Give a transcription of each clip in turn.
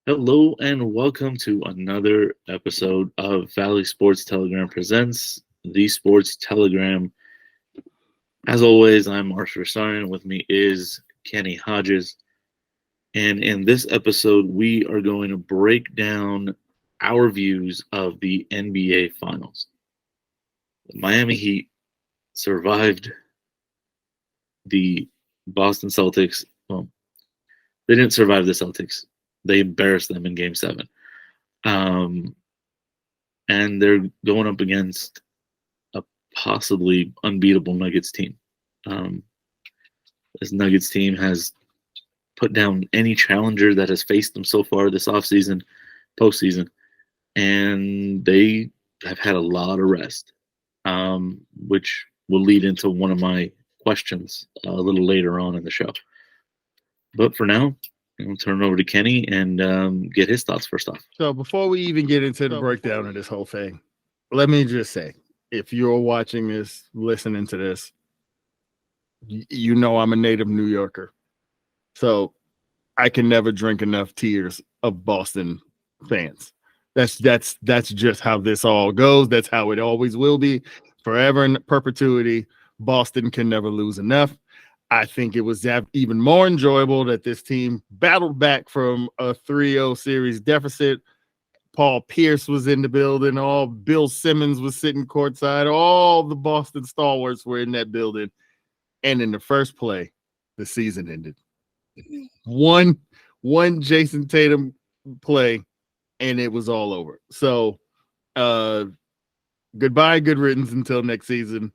Hello and welcome to another episode of Valley Sports Telegram presents the Sports Telegram. As always, I'm Arshavir Saryan. With me is Kenny Hodges. And in this episode, we are going to break down our views of the NBA Finals. The Miami Heat survived the Boston Celtics. Well, they didn't survive the Celtics. They embarrassed them in Game 7. And they're going up against a possibly unbeatable Nuggets team. This Nuggets team has put down any challenger that has faced them so far this offseason, postseason, and they have had a lot of rest, which will lead into one of my questions a little later on in the show. But for now, I'll turn it over to Kenny and get his thoughts first off. So before we even get into the breakdown of this whole thing, let me just say, if you're watching this, listening to this, you know I'm a native New Yorker. So I can never drink enough tears of Boston fans. That's just how this all goes. That's how it always will be. Forever in perpetuity, Boston can never lose enough. I think it was even more enjoyable that this team battled back from a 3-0 series deficit. Paul Pierce was in the building. All Bill Simmons was sitting courtside. All the Boston stalwarts were in that building. And in the first play, the season ended. One Jason Tatum play, and it was all over. So, goodbye, good riddance until next season.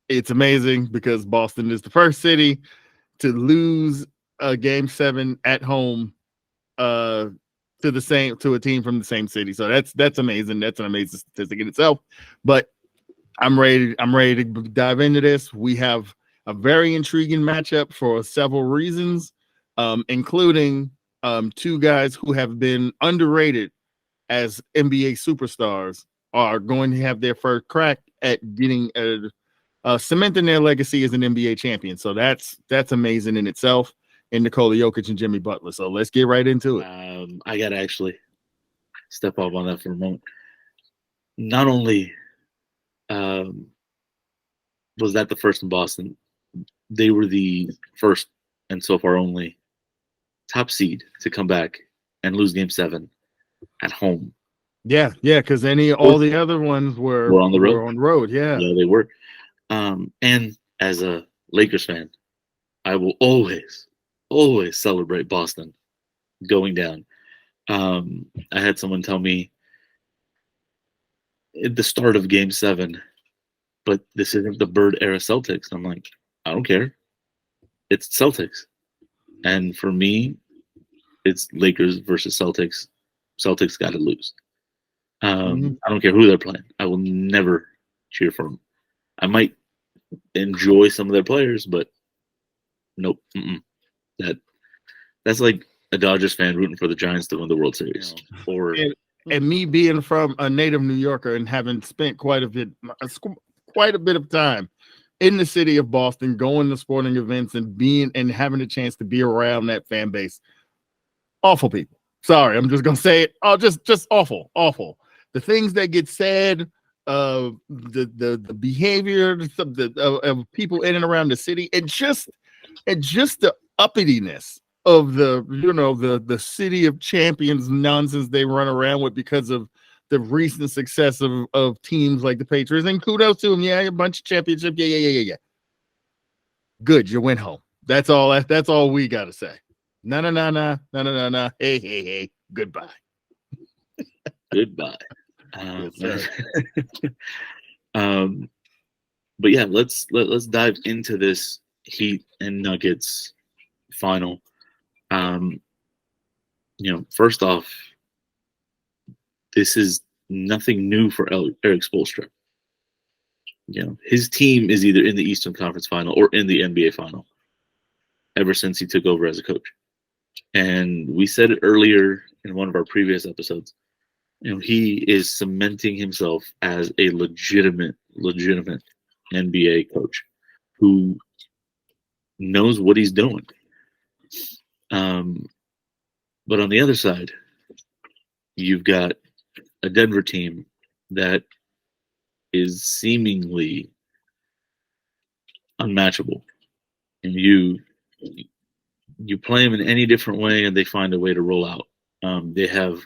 It's amazing because Boston is the first city to lose a Game 7 at home to a team from the same city. So that's amazing. That's an amazing statistic in itself. But I'm ready to dive into this. We have a very intriguing matchup for several reasons, including two guys who have been underrated as NBA superstars are going to have their first crack at getting cementing their legacy as an NBA champion. So that's amazing in itself. And Nikola Jokic and Jimmy Butler. So let's get right into it. I got to actually step up on that for a moment. Not only was that the first in Boston, they were the first and so far only top seed to come back and lose Game 7 at home. Yeah, because all the other ones were on the road. Yeah, they were. And as a Lakers fan, I will always celebrate Boston going down. I had someone tell me at the start of Game 7, but this isn't the Bird era Celtics. I'm like, I don't care. It's Celtics. And for me, it's Lakers versus Celtics. Celtics got to lose. I don't care who they're playing. I will never cheer for them. I might enjoy some of their players, but nope. That's like a Dodgers fan rooting for the Giants to win the World Series. And me being from a native New Yorker and having spent quite a bit of time in the city of Boston, going to sporting events and having a chance to be around that fan base. Awful people. Sorry, I'm just gonna say it. Oh, just awful. The things that get said, the behavior of people in and around the city, and just the uppityness of the city of champions nonsense they run around with because of the recent success of teams like the Patriots. And kudos to them. Yeah, a bunch of championships. Yeah. Good, you went home. That's all. That's all we got to say. No. Hey. Goodbye. Goodbye. But yeah, let's dive into this Heat and Nuggets final. First off, this is nothing new for Eric Spoelstra. His team is either in the Eastern Conference Final or in the NBA Final ever since he took over as a coach. And we said it earlier in one of our previous episodes. He is cementing himself as a legitimate NBA coach who knows what he's doing. But on the other side, you've got a Denver team that is seemingly unmatchable, and you play them in any different way, and they find a way to roll out. They have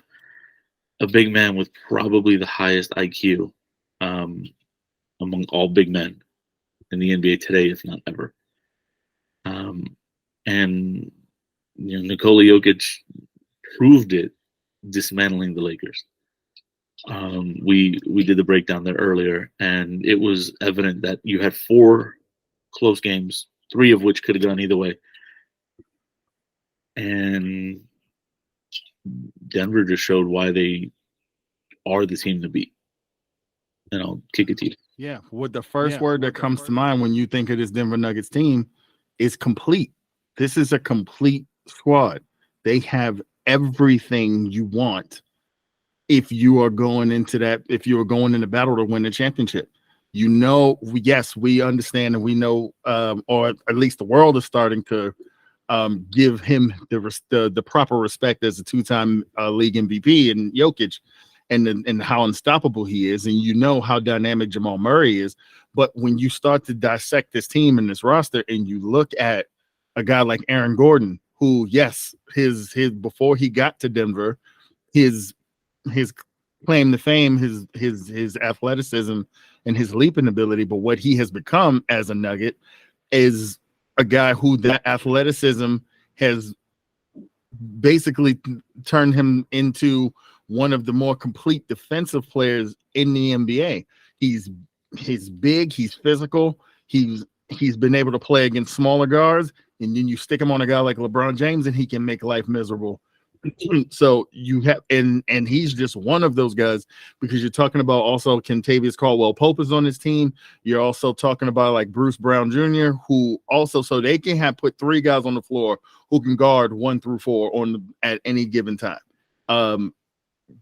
a big man with probably the highest IQ among all big men in the NBA today, if not ever. And Nikola Jokic proved it dismantling the Lakers. We did the breakdown there earlier, and it was evident that you had 4 close games, 3 of which could have gone either way. And Denver just showed why they are the team to beat. And I'll kick it to you. Yeah, what the first word that comes to mind when you think of this Denver Nuggets team is complete. This is a complete squad. They have everything you want if you are going into battle to win the championship. Yes, we understand and we know, or at least the world is starting to give him the proper respect as a 2-time league MVP and Jokic, and how unstoppable he is, and how dynamic Jamal Murray is. But when you start to dissect this team and this roster, and you look at a guy like Aaron Gordon, who, yes, his before he got to Denver, his claim to fame, his athleticism and his leaping ability, but what he has become as a Nugget is a guy who that athleticism has basically turned him into one of the more complete defensive players in the NBA. He's big, he's physical, he's been able to play against smaller guards, and then you stick him on a guy like LeBron James and he can make life miserable. So you have, and he's just one of those guys, because you're talking about also Kentavious Caldwell-Pope is on his team. You're also talking about like Bruce Brown Jr., who also, so they can put 3 guys on the floor who can guard 1 through 4 at any given time.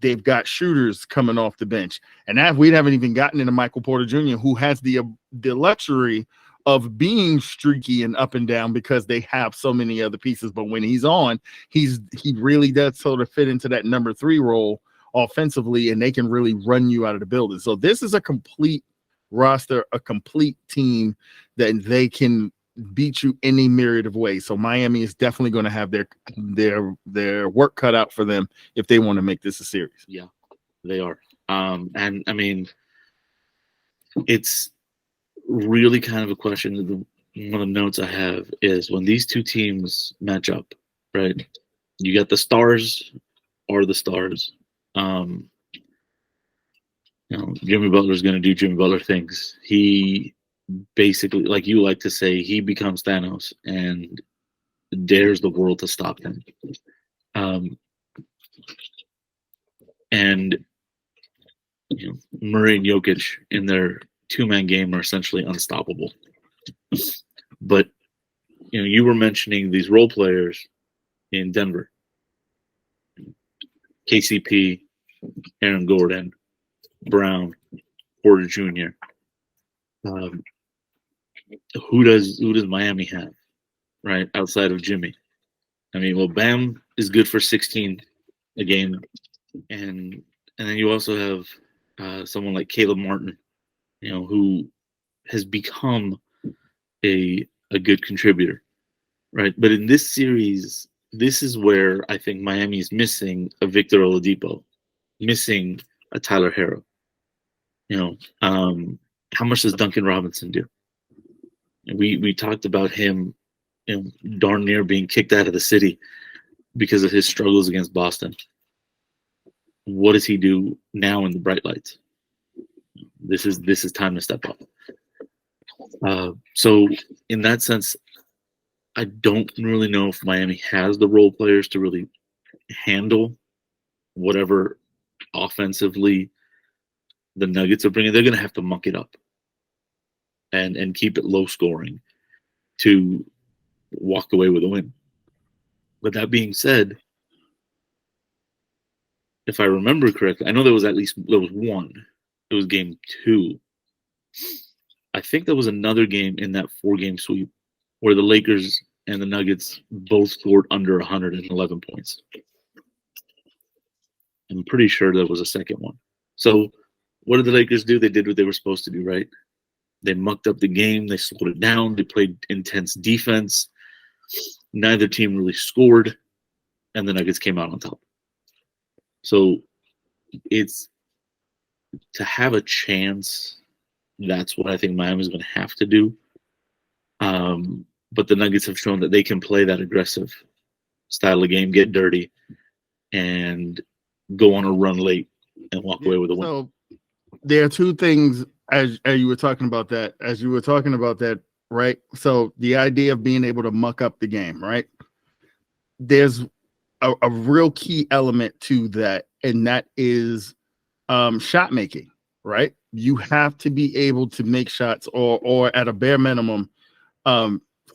They've got shooters coming off the bench, and that we haven't even gotten into Michael Porter Jr., who has the luxury of being streaky and up and down because they have so many other pieces. But when he's on, he really does sort of fit into that number 3 role offensively, and they can really run you out of the building. So this is a complete roster, a complete team that they can beat you any myriad of ways. So Miami is definitely going to have their work cut out for them if they want to make this a series. Yeah, they are. And I mean, it's really kind of a question. One of the notes I have is when these 2 teams match up, right? You got the stars are the stars. Jimmy Butler's going to do Jimmy Butler things. He basically, like you like to say, he becomes Thanos and dares the world to stop him. And Murray and Jokic in their 2-man game are essentially unstoppable. But you were mentioning these role players in Denver: KCP, Aaron Gordon, Brown, Porter Jr. Who does Miami have, right, outside of Jimmy? I mean, well, Bam is good for 16 a game, and then you also have someone like Caleb Martin, who has become a good contributor, right? But in this series, this is where I think Miami is missing a Victor Oladipo, missing a Tyler Hero. How much does Duncan Robinson do? We talked about him, darn near being kicked out of the city because of his struggles against Boston. What does he do now in the bright lights? This is time to step up. So in that sense, I don't really know if Miami has the role players to really handle whatever offensively the Nuggets are bringing. They're going to have to muck it up and keep it low scoring to walk away with a win. But that being said, if I remember correctly, I know there was one. It was game 2. I think there was another game in that 4-game sweep where the Lakers and the Nuggets both scored under 111 points. I'm pretty sure there was a second one. So what did the Lakers do? They did what they were supposed to do, right? They mucked up the game. They slowed it down. They played intense defense. Neither team really scored, and the Nuggets came out on top. So it's to have a chance. That's what I think Miami's going to have to do. But the Nuggets have shown that they can play that aggressive style of game, get dirty, and go on a run late and walk away with a win. So there are two things as you were talking about that, right? So the idea of being able to muck up the game, right? There's a real key element to that, and that is shot making, right? You have to be able to make shots or at a bare minimum,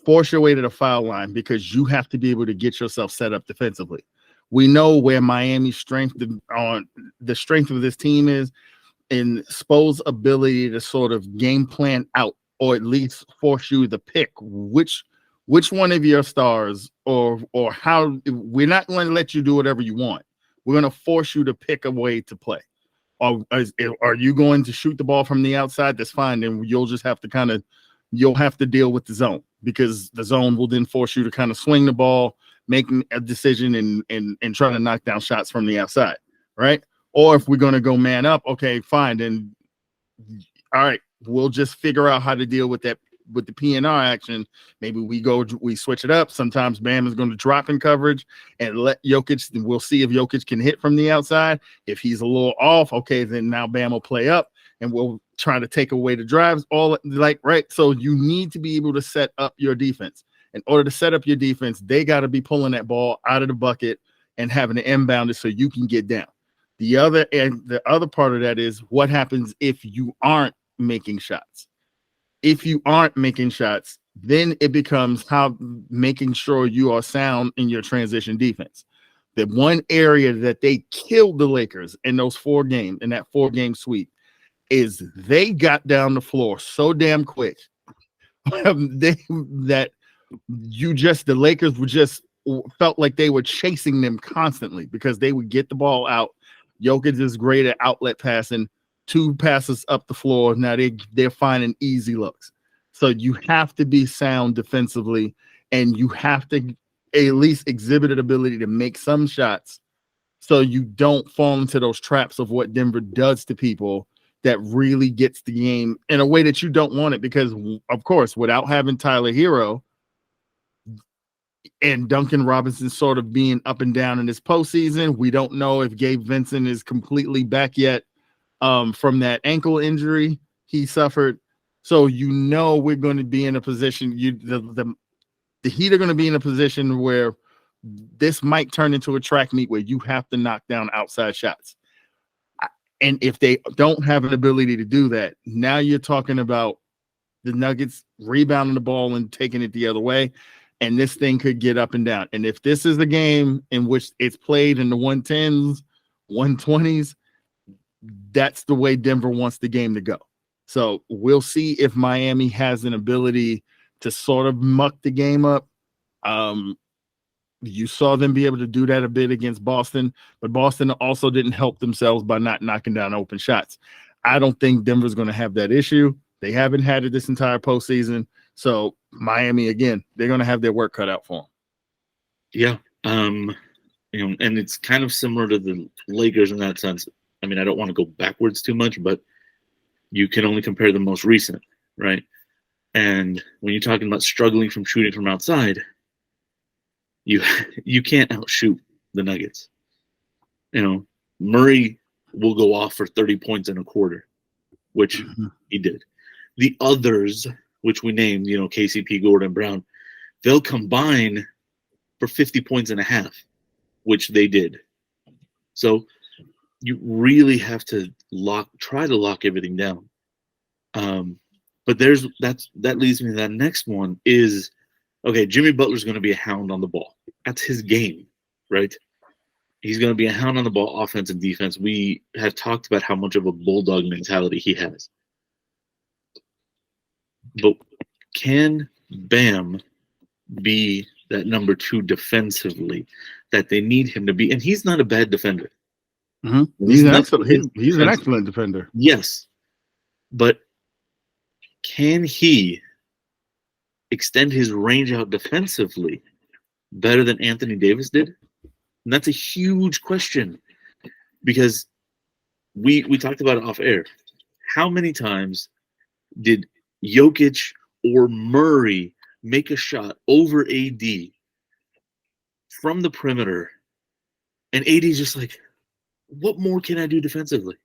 force your way to the foul line, because you have to be able to get yourself set up defensively. We know where Miami's strength on the strength of this team is in Spo's ability to sort of game plan out, or at least force you to pick which one of your stars or how. We're not going to let you do whatever you want. We're going to force you to pick a way to play. Are you going to shoot the ball from the outside? That's fine. Then you'll just have to you'll have to deal with the zone, because the zone will then force you to kind of swing the ball, making a decision and trying to knock down shots from the outside, right? Or if we're going to go man up, okay, fine. Then, all right, we'll just figure out how to deal with that, with the PNR action. Maybe we switch it up. Sometimes Bam is going to drop in coverage and let Jokic, we'll see if Jokic can hit from the outside. If he's a little off, okay, then now Bam will play up and we'll try to take away the drives, right? So you need to be able to set up your defense. In order to set up your defense, they got to be pulling that ball out of the bucket and having it inbounded so you can get down. The other part of that is what happens if you aren't making shots. If you aren't making shots, then it becomes how making sure you are sound in your transition defense. The one area that they killed the Lakers in those 4 games, in that 4-game sweep, is they got down the floor so damn quick that the Lakers were just felt like they were chasing them constantly, because they would get the ball out. Jokic is great at outlet passing, 2 passes up the floor. Now they're finding easy looks. So you have to be sound defensively, and you have to at least exhibit an ability to make some shots so you don't fall into those traps of what Denver does to people that really gets the game in a way that you don't want it. Because, of course, without having Tyler Hero and Duncan Robinson sort of being up and down in this postseason, we don't know if Gabe Vincent is completely back yet from that ankle injury he suffered. So we're going to be in a position. The Heat are going to be in a position where this might turn into a track meet where you have to knock down outside shots. And if they don't have an ability to do that, now you're talking about the Nuggets rebounding the ball and taking it the other way. And this thing could get up and down. And if this is a game in which it's played in the 110s, 120s, that's the way Denver wants the game to go. So we'll see if Miami has an ability to sort of muck the game up. You saw them be able to do that a bit against Boston, but Boston also didn't help themselves by not knocking down open shots. I don't think Denver's going to have that issue. They haven't had it this entire postseason. So Miami, again, they're going to have their work cut out for them. Yeah. And it's kind of similar to the Lakers in that sense. I mean, I don't want to go backwards too much, but you can only compare the most recent, right? And when you're talking about struggling from shooting from outside, you can't outshoot the Nuggets. Murray will go off for 30 points in a quarter, which he did. The others, which we named, KCP, Gordon, Brown, they'll combine for 50 points and a half, which they did. So you really have to try to lock everything down. But that leads me to that next one is, okay, Jimmy Butler's going to be a hound on the ball. That's his game, right? He's going to be a hound on the ball, offense and defense. We have talked about how much of a bulldog mentality he has. But can Bam be that number 2 defensively that they need him to be? And he's not a bad defender. Mm-hmm. He's an excellent defender. Yes, but can he extend his range out defensively better than Anthony Davis did? And that's a huge question, because we talked about it off air. How many times did Jokic or Murray make a shot over AD from the perimeter, and AD's just like, what more can I do defensively?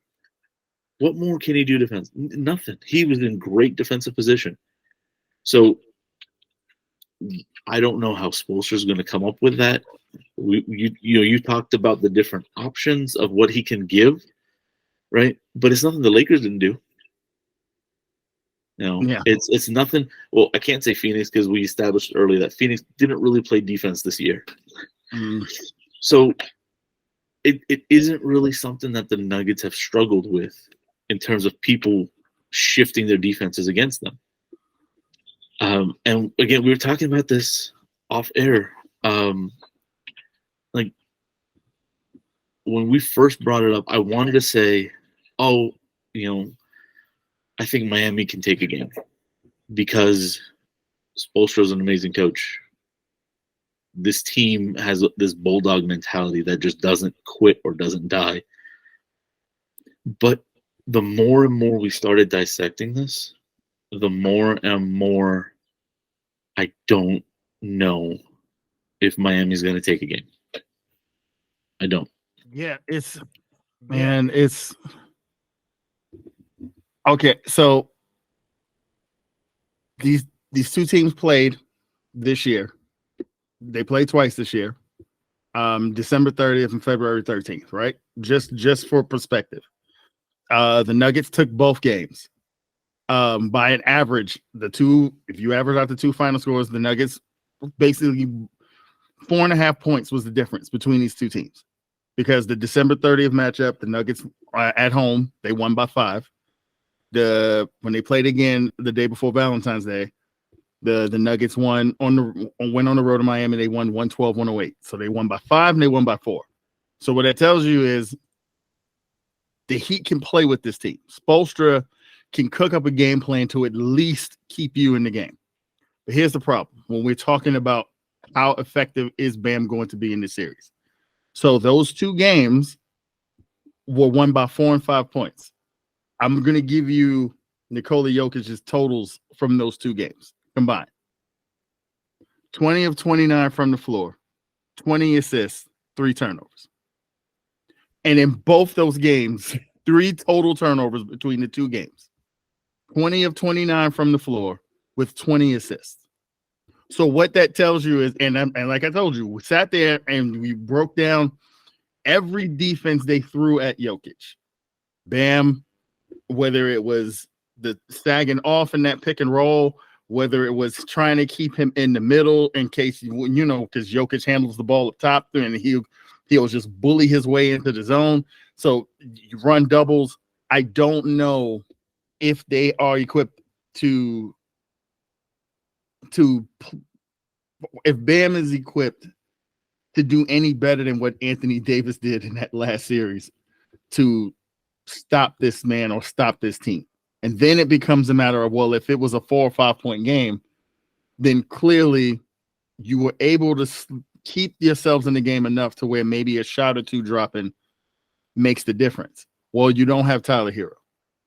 What more can he do defensively? Nothing. He was in great defensive position. So I don't know how Spoelstra's going to come up with that. You talked about the different options of what he can give, right? But it's nothing the Lakers didn't do. It's nothing. Well, I can't say Phoenix, because we established earlier that Phoenix didn't really play defense this year. So it isn't really something that the Nuggets have struggled with in terms of people shifting their defenses against them. And again, we were talking about this off air. Like, when we first brought it up, I wanted to say, I think Miami can take a game because Spoelstra's an amazing coach. This team has this bulldog mentality that just doesn't quit or doesn't die. But the more and more we started dissecting this, the more and more I don't know if Miami's going to take a game. I don't. Yeah, it's okay. So these two teams played this year. They played twice this year, December 30th and February 13th, right? Just for perspective. The Nuggets took both games. By an average, if you average out the two final scores, the Nuggets basically 4.5 points was the difference between these two teams, because the December 30th matchup, the Nuggets at home, they won by 5. When they played again the day before Valentine's Day, the Nuggets went on the road to Miami. They won 112-108. So they won by 5 and they won by 4. So what that tells you is the Heat can play with this team. Spoelstra can cook up a game plan to at least keep you in the game. But here's the problem. When we're talking about how effective is Bam going to be in this series. So those two games were won by 4 and 5 points. I'm going to give you Nikola Jokic's totals from those two games combined. 20 of 29 from the floor, 20 assists, 3 turnovers. And in both those games, 3 total turnovers between the two games. 20 of 29 from the floor with 20 assists. So what that tells you is, and like I told you, we sat there and we broke down every defense they threw at Jokic. Bam, whether it was the sagging off in that pick and roll, whether it was trying to keep him in the middle in case, because Jokic handles the ball up top and he'll just bully his way into the zone. So you run doubles. I don't know if they are equipped if Bam is equipped to do any better than what Anthony Davis did in that last series to stop this man or stop this team. And then it becomes a matter of, well, if it was a 4 or 5 point game, then clearly you were able to keep yourselves in the game enough to where maybe a shot or two dropping makes the difference. Well, you don't have Tyler Hero,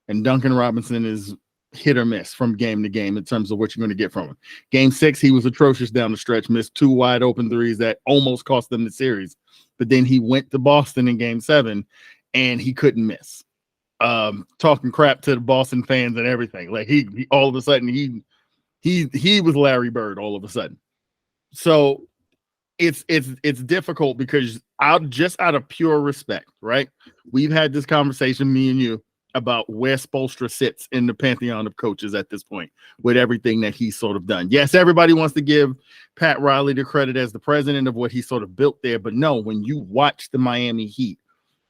and Duncan Robinson is hit or miss from game to game in terms of what you're going to get from him. Game 6, he was atrocious down the stretch, missed 2 wide open threes that almost cost them the series. But then he went to Boston in game 7 and he couldn't miss. Talking crap to the Boston fans and everything. Like he all of a sudden he was Larry Bird all of a sudden. So it's difficult because out of pure respect, right? We've had this conversation, me and you, about where Spoelstra sits in the pantheon of coaches at this point with everything that he's sort of done. Yes, everybody wants to give Pat Riley the credit as the president of what he sort of built there, but no, when you watch the Miami Heat,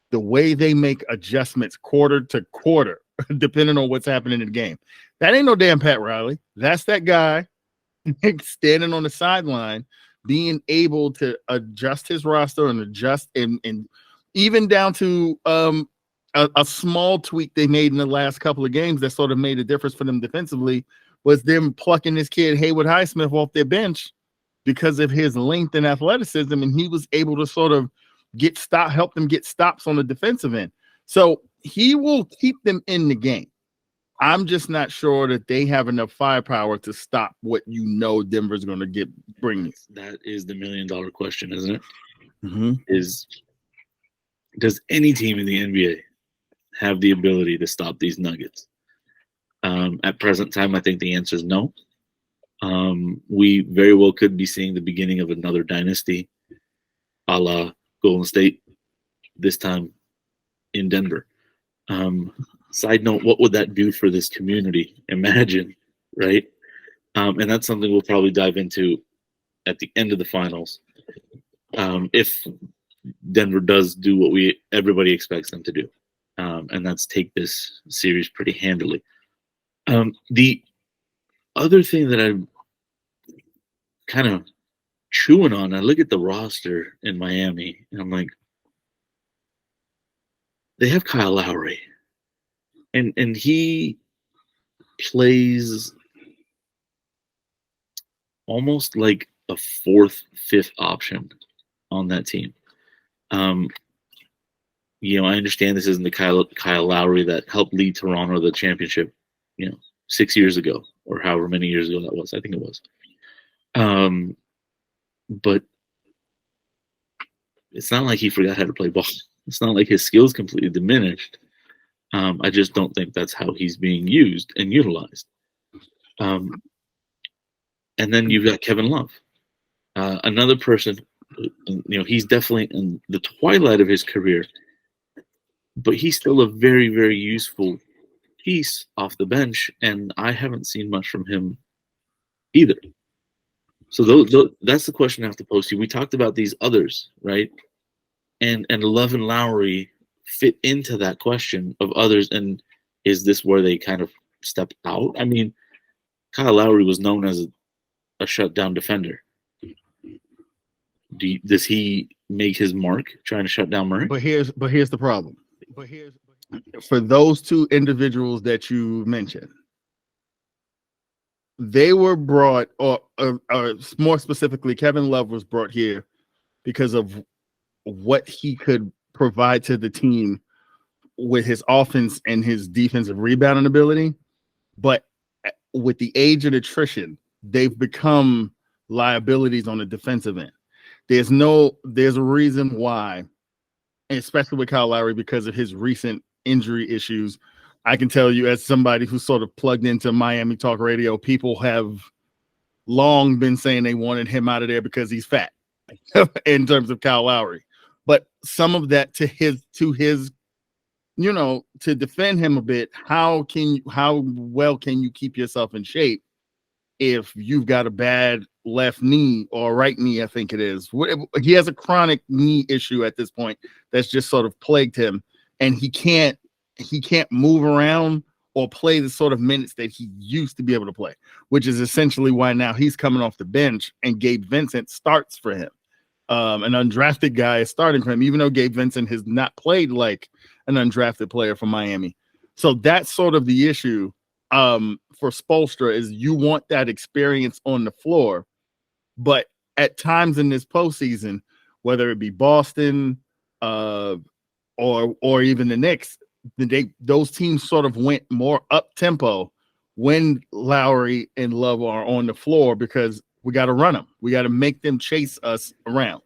the way they make adjustments quarter to quarter, depending on what's happening in the game, that ain't no damn Pat Riley. That's that guy standing on the sideline, being able to adjust his roster and adjust and even down to a small tweak they made in the last couple of games that sort of made a difference for them defensively was them plucking this kid Haywood Highsmith off their bench because of his length and athleticism, and he was able to sort of help them get stops on the defensive end. So he will keep them in the game. I'm just not sure that they have enough firepower to stop what Denver's going to bring. That is the $1 million question, isn't it? Mm-hmm. Does any team in the NBA have the ability to stop these Nuggets? At present time, I think the answer is no. We very well could be seeing the beginning of another dynasty, a la Golden State, this time in Denver. Side note, what would that do for this community? Imagine, right? And that's something we'll probably dive into at the end of the finals. If Denver does do what everybody expects them to do, and that's take this series pretty handily. The other thing that I'm kind of chewing on, I look at the roster in Miami, and I'm like, they have Kyle Lowry. And he plays almost like a fourth, fifth option on that team. I understand this isn't the Kyle Lowry that helped lead Toronto to the championship, 6 years ago or however many years ago that was. I think it was. But it's not like he forgot how to play ball. It's not like his skills completely diminished. I just don't think that's how he's being used and utilized. And then you've got Kevin Love, another person. He's definitely in the twilight of his career, but he's still a very, very useful piece off the bench, and I haven't seen much from him either. So that's the question I have to pose to you. We talked about these others, right? And Love and Lowry fit into that question of others, and is this where they kind of step out? I mean, Kyle Lowry was known as a shutdown defender. Does he make his mark trying to shut down Murray? But here's the problem. For those two individuals that you mentioned, they were brought, or more specifically, Kevin Love was brought here because of what he could provide to the team with his offense and his defensive rebounding ability. But with the age and attrition, they've become liabilities on the defensive end. There's a reason why, especially with Kyle Lowry, because of his recent injury issues. I can tell you, as somebody who's sort of plugged into Miami talk radio, people have long been saying they wanted him out of there because he's fat in terms of Kyle Lowry. But some of that to defend him a bit, how well can you keep yourself in shape if you've got a bad left knee or right knee? I think it is. He has a chronic knee issue at this point that's just sort of plagued him, and he can't move around or play the sort of minutes that he used to be able to play, which is essentially why now he's coming off the bench and Gabe Vincent starts for him. An undrafted guy is starting for him, even though Gabe Vincent has not played like an undrafted player for Miami. So that's sort of the issue for Spoelstra, is you want that experience on the floor. But at times in this postseason, whether it be Boston or even the Knicks, those teams sort of went more up tempo when Lowry and Love are on the floor, because we got to run them. We got to make them chase us around.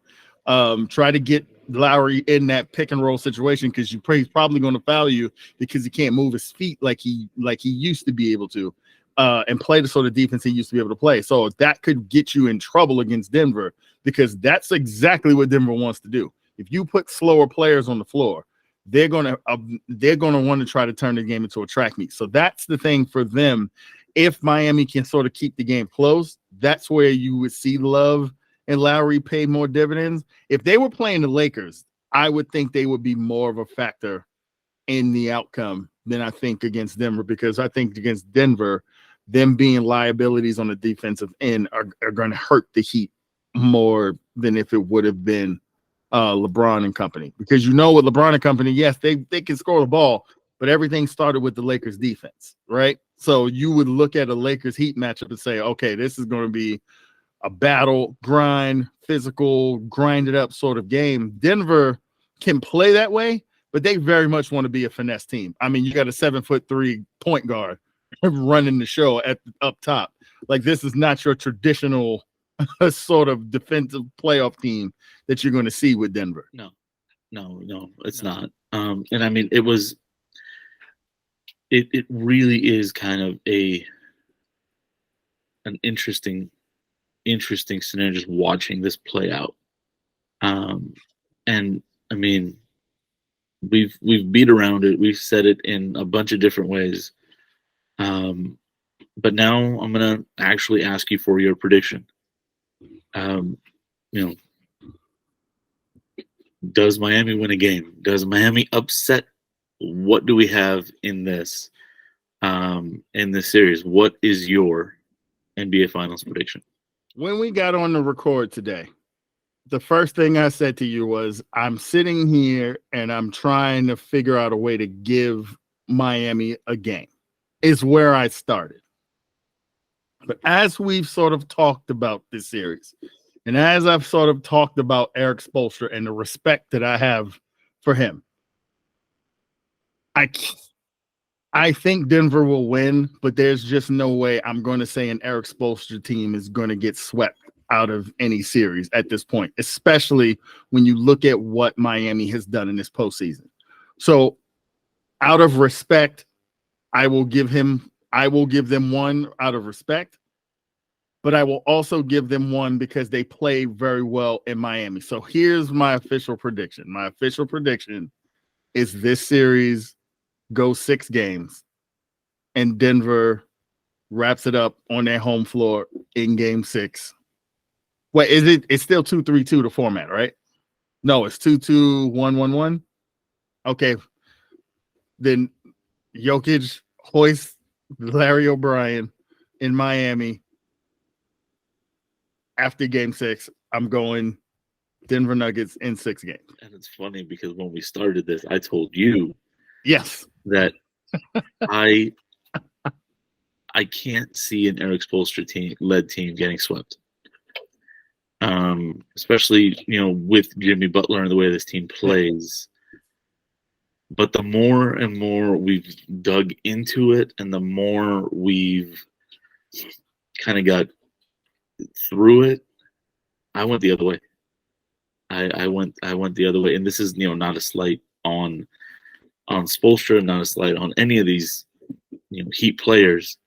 Try to get Lowry in that pick and roll situation, because he's probably going to foul you because he can't move his feet like he used to be able to, and play the sort of defense he used to be able to play. So that could get you in trouble against Denver, because that's exactly what Denver wants to do. If you put slower players on the floor, they're gonna want to try to turn the game into a track meet. So that's the thing for them. If Miami can sort of keep the game close, that's where you would see Love and Lowry pay more dividends. If they were playing the Lakers, I would think they would be more of a factor in the outcome than I think against Denver, because I think against Denver, them being liabilities on the defensive end are going to hurt the Heat more than if it would have been LeBron and company, because with LeBron and company, yes, they can score the ball, but everything started with the Lakers defense, right? So you would look at a Lakers Heat matchup and say, okay, this is going to be a battle, grind, physical, grinded up sort of game. Denver can play that way, but they very much want to be a finesse team. I mean, you got a 7'3" point guard running the show up top. Like, this is not your traditional sort of defensive playoff team that you're going to see with Denver. No, it's not. And I mean, it really is kind of an interesting scenario just watching this play out. And I mean, we've beat around it. We've said it in a bunch of different ways. But now I'm gonna actually ask you for your prediction. Does Miami win a game? Does Miami upset? What do we have in this series? What is your NBA Finals prediction? When we got on the record today, the first thing I said to you was, I'm sitting here and I'm trying to figure out a way to give Miami a game, is where I started. But as we've sort of talked about this series, and as I've sort of talked about Eric Spoelstra and the respect that I have for him, I think Denver will win, but there's just no way I'm going to say an Eric Spoelstra team is going to get swept out of any series at this point, especially when you look at what Miami has done in this postseason. So out of respect, I will give them one out of respect, but I will also give them one because they play very well in Miami. So here's my official prediction. My official prediction is this series goes 6 games and Denver wraps it up on their home floor in game 6. Wait, it's still 2-3-2 the format, right? No, it's 2-2-1-1-1. Okay. Then Jokic hoists Larry O'Brien in Miami after game 6. I'm going Denver Nuggets in 6 games. And it's funny because when we started this, I told you that I can't see an Eric Spoelstra led team getting swept. Especially, with Jimmy Butler and the way this team plays. But the more and more we've dug into it and the more we've kind of got through it, I went the other way. I went the other way. And this is, not a slight on Spoelstra, not a slight on any of these, Heat players.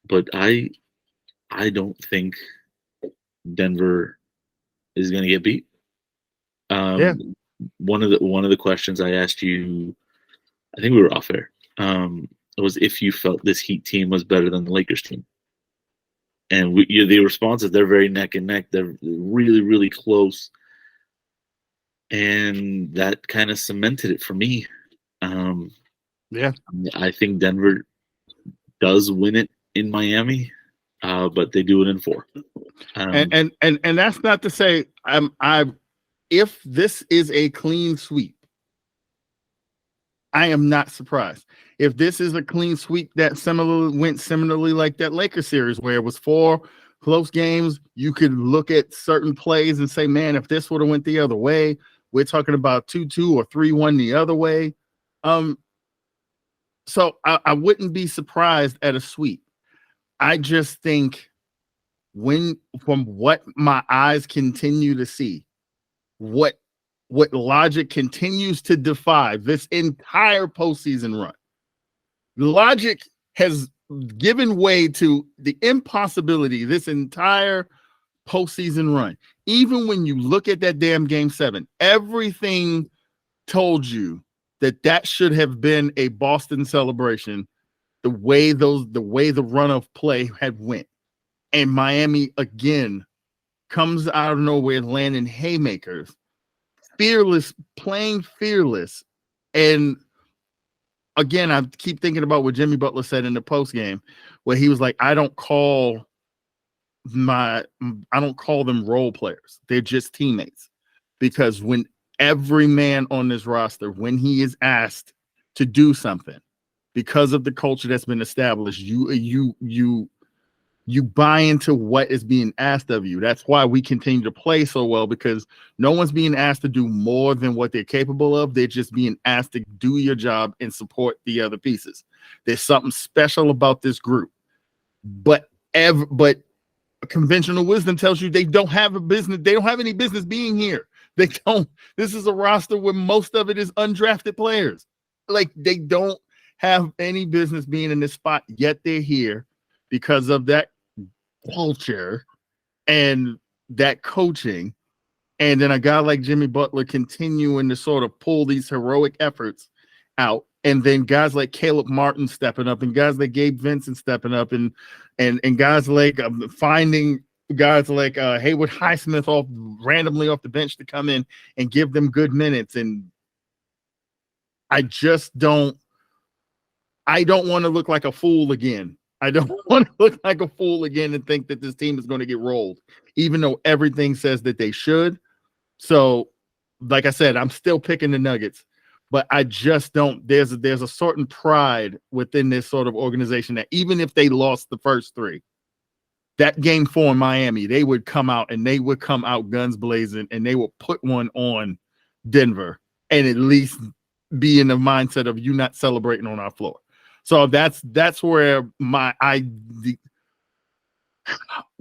But I don't think Denver is going to get beat. One of the questions I asked you, I think we were off air, was if you felt this Heat team was better than the Lakers team. And the response is they're very neck and neck. They're really, really close. And that kind of cemented it for me. I think Denver does win it in Miami, but they do it in 4. And that's not to say if this is a clean sweep, I am not surprised. If this is a clean sweep that went similarly like that Lakers series where it was 4 close games, you could look at certain plays and say, man, if this would have went the other way, we're talking about 2-2 or 3-1 the other way. So I wouldn't be surprised at a sweep. I just think from what my eyes continue to see, what logic continues to defy this entire postseason run, logic has given way to the impossibility this entire postseason run. Even when you look at that damn game 7, everything told you that should have been a Boston celebration. The way the run of play had went, and Miami again comes out of nowhere, landing haymakers, playing fearless. And again, I keep thinking about what Jimmy Butler said in the post game, where he was like, I don't call them role players. They're just teammates. because when every man on this roster, when he is asked to do something, because of the culture that's been established, you buy into what is being asked of you. That's why we continue to play so well, because no one's being asked to do more than what they're capable of. They're just being asked to do your job and support the other pieces. There's something special about this group, but conventional wisdom tells you they don't have a business. They don't have any business being here. They don't. This is a roster where most of it is undrafted players. Like, they don't have any business being in this spot, yet they're here because of that culture and that coaching. And then a guy like Jimmy Butler continuing to sort of pull these heroic efforts out. And then guys like Caleb Martin stepping up, and guys like Gabe Vincent stepping up, and guys like finding guys like Haywood Highsmith randomly off the bench to come in and give them good minutes. And I don't want to look like a fool again. I don't want to look like a fool again and think that this team is going to get rolled, even though everything says that they should. So, like I said, I'm still picking the Nuggets, but I just don't. There's a certain pride within this sort of organization that even if they lost the first three, that game 4 in Miami, they would come out guns blazing, and they will put one on Denver and at least be in the mindset of you not celebrating on our floor. So that's where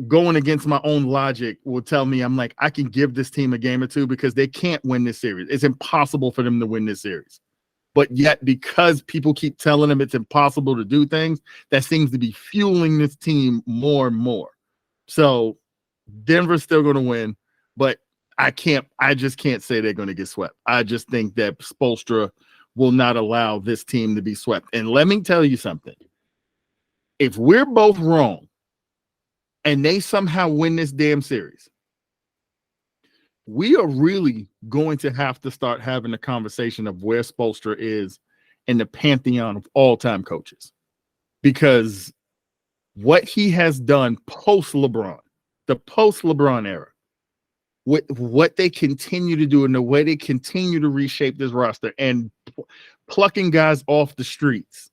going against my own logic will tell me, I'm like, I can give this team a game or two because they can't win this series. It's impossible for them to win this series. But yet, because people keep telling them it's impossible to do things, that seems to be fueling this team more and more. So Denver's still going to win, but I just can't say they're going to get swept. I just think that Spoelstra will not allow this team to be swept. And let me tell you something. If we're both wrong and they somehow win this damn series, we are really going to have to start having a conversation of where Spoelstra is in the pantheon of all-time coaches. Because what he has done post-LeBron, the post-LeBron era, with what they continue to do and the way they continue to reshape this roster and plucking guys off the streets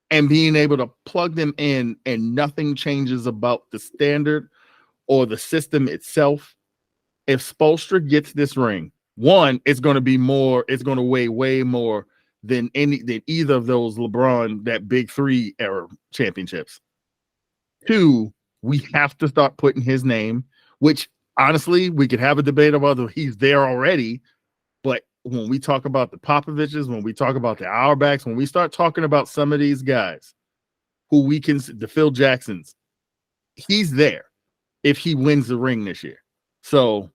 and being able to plug them in, and nothing changes about the standard or the system itself. If Spoelstra gets this ring, one, it's going to weigh way more than either of those LeBron, that big 3 era championships. 2, we have to start putting his name, which honestly, we could have a debate of whether he's there already, but when we talk about the Popoviches, when we talk about the Auerbachs, when we start talking about some of these guys who we can, the Phil Jacksons, he's there if he wins the ring this year. So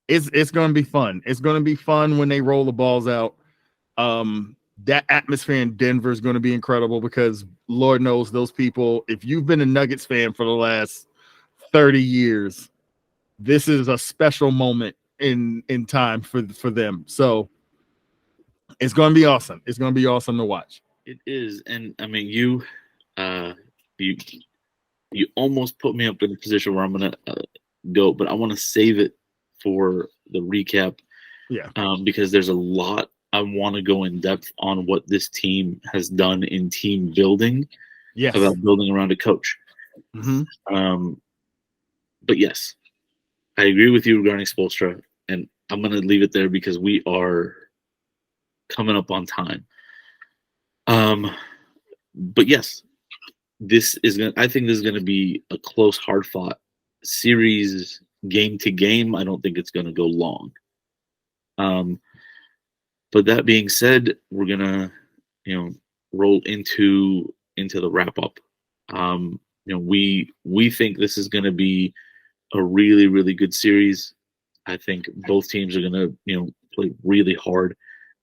it's going to be fun. It's going to be fun when they roll the balls out. That atmosphere in Denver is going to be incredible because Lord knows those people, if you've been a Nuggets fan for the last 30 years, this is a special moment in time for them. So it's going to be awesome. It's going to be awesome to watch. It is. And I mean, you almost put me up in a position where I'm going to go, but I want to save it for the recap. Yeah. Because there's a lot I want to go in depth on what this team has done in team building. Yes. About building around a coach. Mm-hmm. But yes, I agree with you regarding Spoelstra, and I'm going to leave it there because we are coming up on time. But yes, I think this is going to be a close, hard-fought series, game to game. I don't think it's going to go long. But that being said, we're going to, roll into the wrap-up. We think this is going to be a really, really good series. I think both teams are going to, play really hard.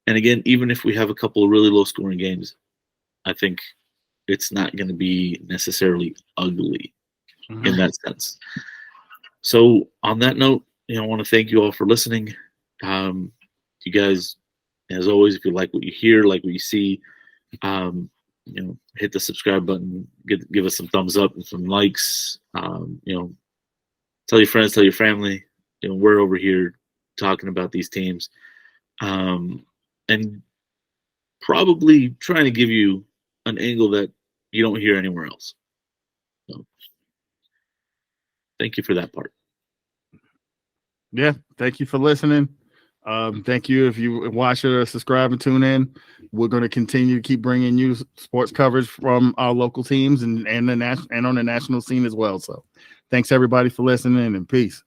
And again, even if we have a couple of really low-scoring games, I think it's not going to be necessarily ugly in that sense. So on that note, I want to thank you all for listening. You guys, as always, if you like what you hear, like what you see, hit the subscribe button, give us some thumbs up and some likes. Tell your friends, tell your family. We're over here talking about these teams, and probably trying to give you an angle that you don't hear anywhere else. So, thank you for that part. Yeah, thank you for listening. Thank you if you watch it or subscribe and tune in. We're going to continue to keep bringing you sports coverage from our local teams and on the national scene as well. So thanks everybody for listening, and peace.